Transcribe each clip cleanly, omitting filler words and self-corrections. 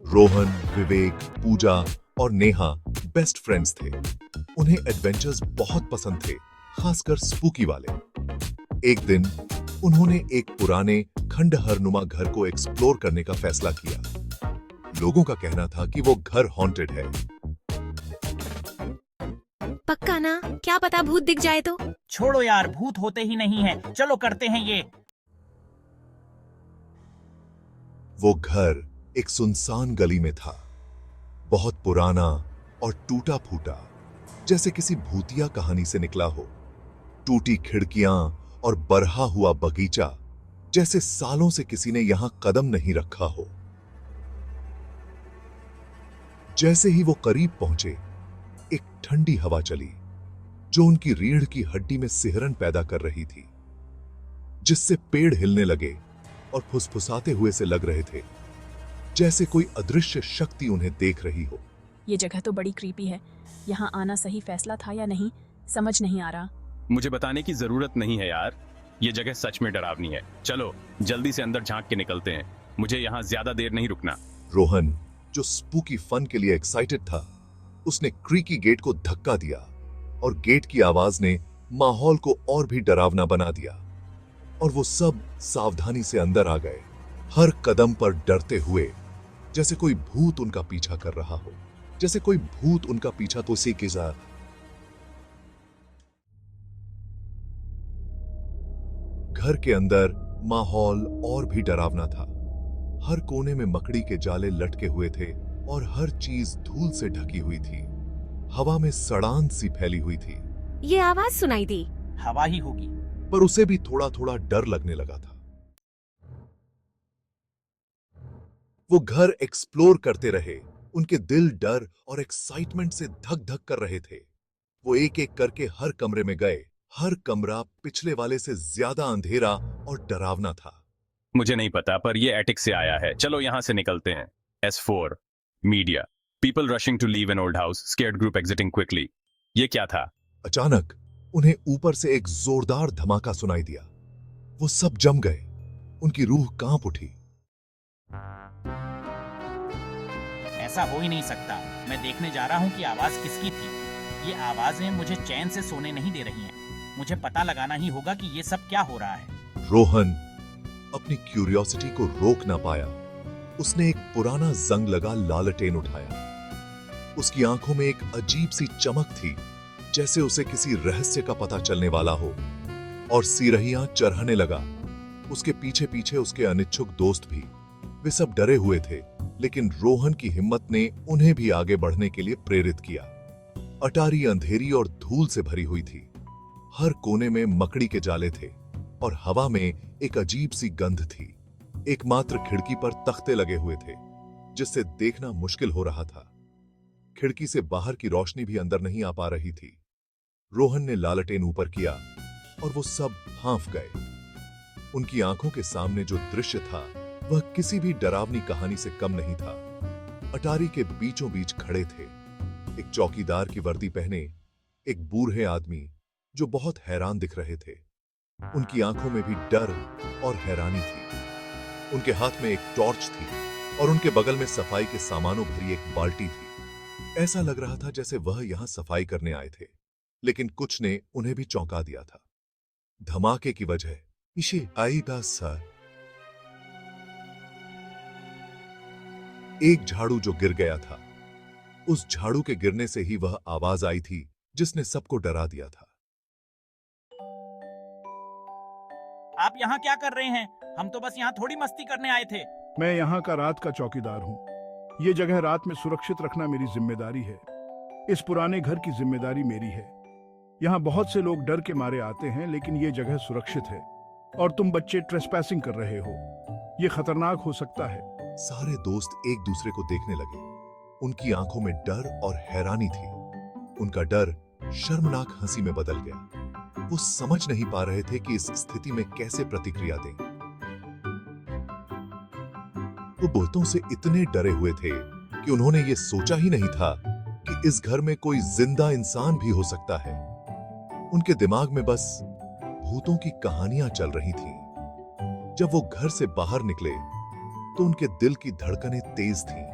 रोहन, विवेक, पूजा और Neha best friends थे। उन्हें एडवेंचर्स बहुत पसंद थे, खासकर स्पूकी वाले। एक दिन उन्होंने एक पुराने खंडहरनुमा घर को एक्सप्लोर करने का फैसला किया। लोगों का कहना था कि वो घर हॉन्टेड है। पक्का ना? क्या पता भूत दिख जाए तो। छोड़ो यार, भूत होते ही नहीं है, चलो करते हैं ये। वो घर एक सुनसान गली में था, बहुत पुराना और टूटा फूटा, जैसे किसी भूतिया कहानी से निकला हो। टूटी खिड़कियां और बरहा हुआ बगीचा, जैसे सालों से किसी ने यहां कदम नहीं रखा हो। जैसे ही वो करीब पहुंचे, एक ठंडी हवा चली जो उनकी रीढ़ की हड्डी में सिहरन पैदा कर रही थी, जिससे पेड़ हिलने लगे और फुसफुसाते हुए से लग रहे थे जैसे कोई अदृश्य शक्ति उन्हें देख रही हो। ये जगह तो बड़ी क्रीपी है। यहाँ आना सही फैसला था या नहीं, समझ नहीं आ रहा। मुझे बताने की जरूरत नहीं है यार, ये जगह सच में डरावनी है। चलो जल्दी से अंदर झांक के निकलते हैं, मुझे यहाँ ज्यादा देर नहीं रुकना। रोहन, जो स्पूकी फन के लिए एक्साइटेड था, उसने क्रीकी गेट को धक्का दिया और गेट की आवाज ने माहौल को और भी डरावना बना दिया और वो सब सावधानी से अंदर आ गए, हर कदम पर डरते हुए, जैसे कोई भूत उनका पीछा कर रहा हो, जैसे कोई भूत उनका पीछा तो सी के साथ। घर के अंदर माहौल और भी डरावना था। हर कोने में मकड़ी के जाले लटके हुए थे और हर चीज धूल से ढकी हुई थी। हवा में सड़ान सी फैली हुई थी। ये आवाज सुनाई दी। हवा ही होगी। पर उसे भी थोड़ा थोड़ा डर लगने लगा था। वो घर एक्सप्लोर करते रहे, उनके दिल डर और एक्साइटमेंट से धक धक कर रहे थे। वो एक एक करके हर कमरे में गए। हर कमरा पिछले वाले से ज्यादा अंधेरा और डरावना था। मुझे नहीं पता, पर ये एटिक से आया है। चलो यहाँ से निकलते हैं। S4 media, people rushing to leave an old house, scared group exiting quickly. ये क्या था? अचानक उन्हें ऊपर से एक जोरदार धमाका सुनाई दिया। वो सब जम गए, उनकी रूह कांप उठी। ऐसा हो ही नहीं सकता। मैं देखने जा रहा हूँ कि आवाज किसकी थी। ये आवाजें मुझे चैन से सोने नहीं दे रही हैं। मुझे पता लगाना ही होगा कि ये सब क्या हो रहा है। रोहन अपनी क्यूरियोसिटी को रोक ना पाया। उसने एक पुराना जंग लगा लालटेन उठाया। उसकी आंखों में एक अजीब सी चमक थी, जैसे उसे किसी रहस्य का पता चलने वाला हो, और सिरहियां चरहने लगा। उसके पीछे पीछे उसके अनिच्छुक दोस्त भी। वे सब डरे हुए थे, लेकिन रोहन की हिम्मत ने उन्हें भी आगे बढ़ने के लिए प्रेरित किया। अटारी अंधेरी और धूल से भरी हुई थी। हर कोने में मकड़ी के जाले थे और हवा में एक अजीब सी गंध थी। एकमात्र खिड़की पर तख्ते लगे हुए थे, जिससे देखना मुश्किल हो रहा था। खिड़की से बाहर की रोशनी भी अंदर नहीं आ पा रही थी। रोहन ने लालटेन ऊपर किया और वो सब हांफ गए। उनकी आंखों के सामने जो दृश्य था, वह किसी भी डरावनी कहानी से कम नहीं था। अटारी के बीचों बीच खड़े थे एक चौकीदार की वर्दी पहने एक बूढ़े आदमी, जो बहुत हैरान दिख रहे थे। उनकी आंखों में भी डर और हैरानी थी। उनके हाथ में एक टॉर्च थी और उनके बगल में सफाई के सामानों भरी एक बाल्टी थी। ऐसा लग रहा था जैसे वह यहां सफाई करने आए थे, लेकिन कुछ ने उन्हें भी चौंका दिया था। धमाके की वजह इसे आईगा सर। एक झाड़ू जो गिर गया था, उस झाड़ू के गिरने से ही वह आवाज आई थी जिसने सबको डरा दिया था। आप यहाँ क्या कर रहे हैं? हम तो बस यहाँ थोड़ी मस्ती करने आए थे। मैं यहाँ का रात का चौकीदार हूँ। ये जगह रात में सुरक्षित रखना मेरी जिम्मेदारी है। इस पुराने घर की जिम्मेदारी मेरी है। यहाँ बहुत से लोग डर के मारे आते हैं, लेकिन ये जगह सुरक्षित है। और तुम बच्चे ट्रेसपैसिंग कर रहे हो, ये खतरनाक हो सकता है। सारे दोस्त एक दूसरे को देखने लगे। उनकी आंखों में डर और हैरानी थी। उनका डर शर्मनाक हंसी में बदल गया। वो समझ नहीं पा रहे थे कि इस स्थिति में कैसे प्रतिक्रिया दें। वो भूतों से इतने डरे हुए थे कि उन्होंने ये सोचा ही नहीं था कि इस घर में कोई जिंदा इंसान भी हो सकता है। उनके दिमाग में बस भूतों की कहानियां चल रही थीं। जब वो घर से बाहर निकले तो उनके दिल की धड़कनें तेज थीं।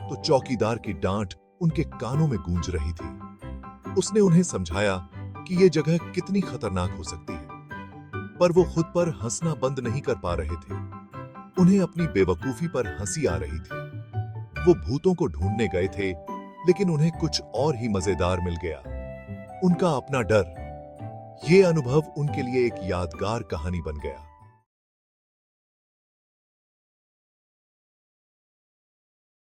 तो चौकीदार की डांट उनके कानों में गूंज रही थी। उसने उन्हें समझाया कि ये जगह कितनी खतरनाक हो सकती है, पर वो खुद पर हंसना बंद नहीं कर पा रहे थे। उन्हें अपनी बेवकूफी पर हंसी आ रही थी। वो भूतों को ढूंढने गए थे, लेकिन उन्हें कुछ और ही मजेदार मिल गया, उनका अपना डर। ये अनुभव उनके लिए एक यादगार कहानी बन गया।